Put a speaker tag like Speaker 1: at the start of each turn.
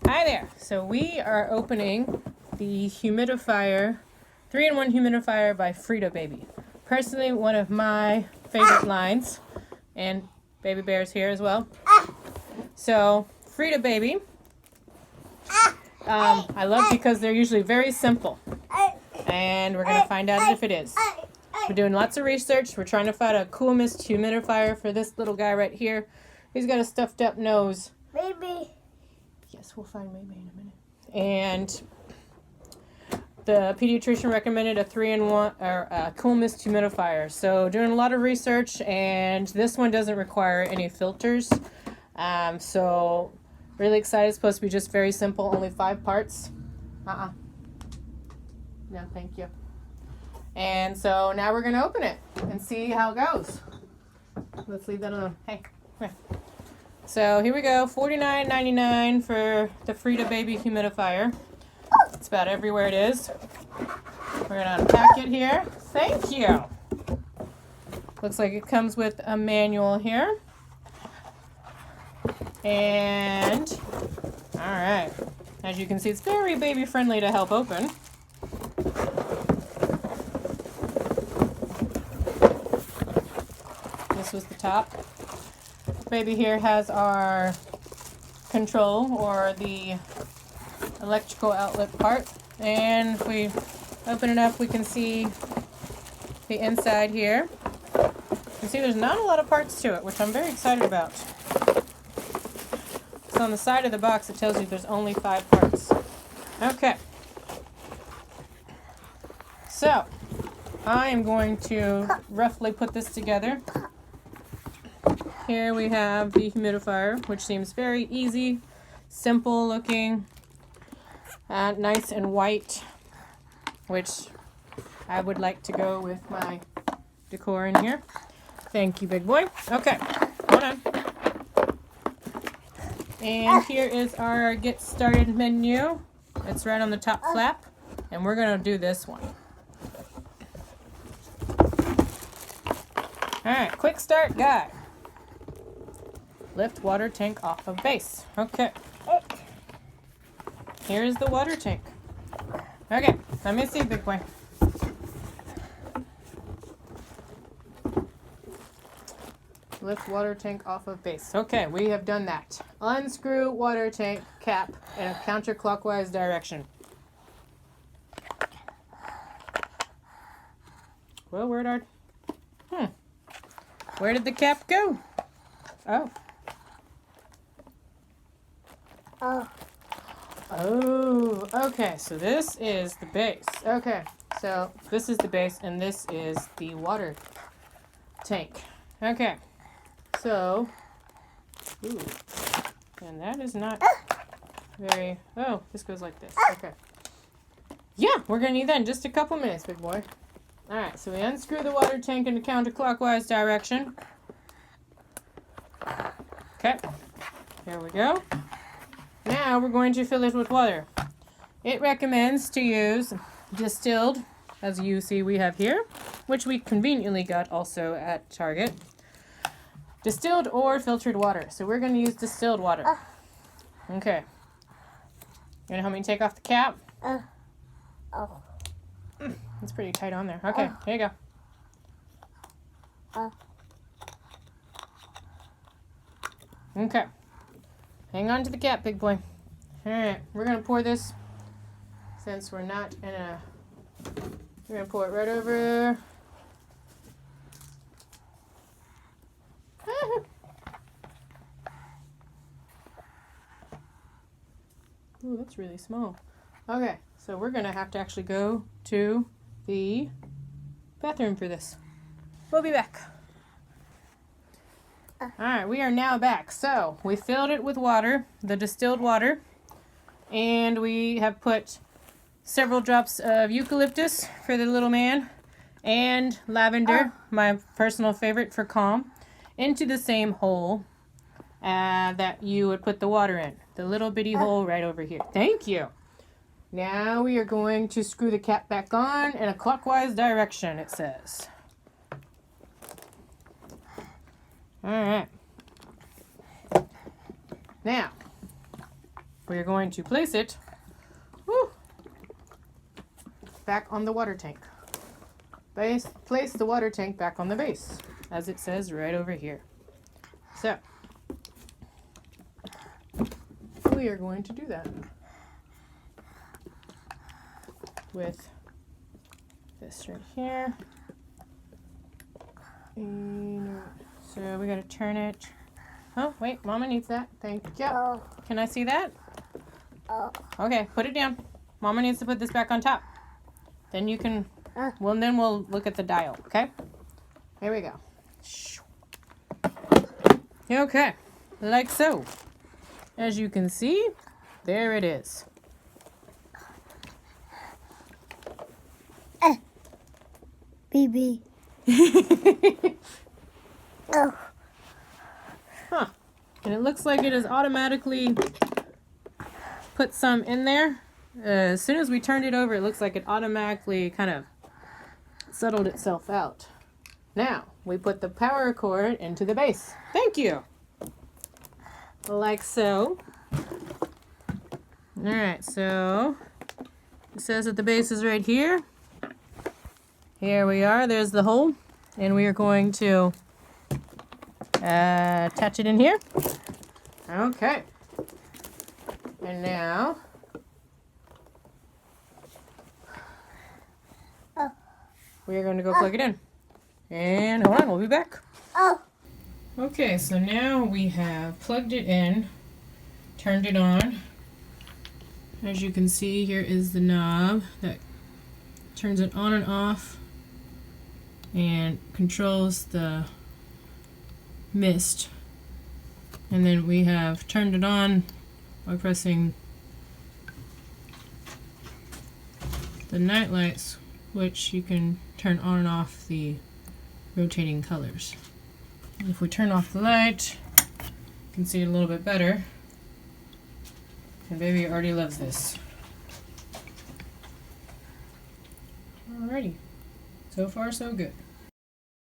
Speaker 1: Hi there. So we are opening the humidifier, 3-in-1 humidifier by fridababy. Personally, one of my favorite lines, and baby bear's here as well. So fridababy, I love because they're usually very simple, and we're going to find out if it is. We're doing lots of research. We're trying to find a cool mist humidifier for this little guy right here. He's got a stuffed up nose.
Speaker 2: Maybe.
Speaker 1: Yes, we'll find maybe in a minute. And the pediatrician recommended a 3-in-1 or a cool mist humidifier. So doing a lot of research, and this one doesn't require any filters. So really excited. It's supposed to be just very simple, only 5 parts. No, thank you. And so now we're gonna open it and see how it goes. Let's leave that alone. Hey, come here. So here we go, $49.99 for the fridababy humidifier. It's about everywhere it is. We're gonna unpack it here. Thank you. Looks like it comes with a manual here. And, all right. As you can see, it's very baby friendly to help open. This was the top. Baby here has our control, or the electrical outlet part, and if we open it up we can see the inside here. You can see there's not a lot of parts to it, which I'm very excited about. So on the side of the box it tells you there's only 5 parts. Okay, so I am going to roughly put this together. Here we have the humidifier, which seems very easy, simple looking, nice and white, which I would like to go with my decor in here. Thank you, big boy. Okay, hold on. And here is our get started menu. It's right on the top flap, and we're going to do this one. All right, quick start guide. Lift water tank off of base. Okay. Here's the water tank. Okay, let me see, big boy. Lift water tank off of base. Okay, we have done that. Unscrew water tank cap in a counterclockwise direction. Well, where did the cap go? Oh. Oh, okay, so this is the base. Okay, so this is the base and this is the water tank. Okay, so, ooh, and that is not very, oh, this goes like this. Okay. Yeah, we're going to need that in just a couple minutes, big boy. Alright, so we unscrew the water tank in the counterclockwise direction. Okay, here we go. Now we're going to fill it with water. It recommends to use distilled, as you see we have here, which we conveniently got also at Target. Distilled or filtered water. So we're going to use distilled water. Okay. You want to help me take off the cap? It's pretty tight on there. Okay, here you go. Okay. Hang on to the cap, big boy. Alright, we're going to pour this, since we're not in a... We're going to pour it right over. Ooh, that's really small. Okay, so we're going to have to actually go to the bathroom for this. We'll be back. Alright, we are now back. So, we filled it with water, the distilled water, and we have put several drops of eucalyptus for the little man, and lavender, my personal favorite for calm, into the same hole that you would put the water in. The little bitty hole right over here. Thank you. Now we are going to screw the cap back on in a clockwise direction, it says. Alright. Now, we're going to place it back on the water tank. Place the water tank back on the base, as it says right over here. So, we are going to do that with this right here. And so we gotta turn it. Oh, wait, Mama needs that. Thank you. Can I see that? Okay, put it down. Mama needs to put this back on top. Then you can, well, then we'll look at the dial, okay? Here we go. Okay, like so. As you can see, there it is.
Speaker 2: Baby. Oh.
Speaker 1: Huh. And it looks like it has automatically put some in there. As soon as we turned it over, it looks like it automatically kind of settled itself out. Now, we put the power cord into the base. Thank you. Like so. Alright, so it says that the base is right here. Here we are. There's the hole. And we are going to attach it in here. Okay. And now we are going to go plug it in. And hold on, we'll be back. Okay, so now we have plugged it in, turned it on. As you can see, here is the knob that turns it on and off and controls the mist. And then we have turned it on by pressing the night lights, which you can turn on and off the rotating colors. And if we turn off the light, you can see it a little bit better. And baby already loves this. Alrighty, so far so good.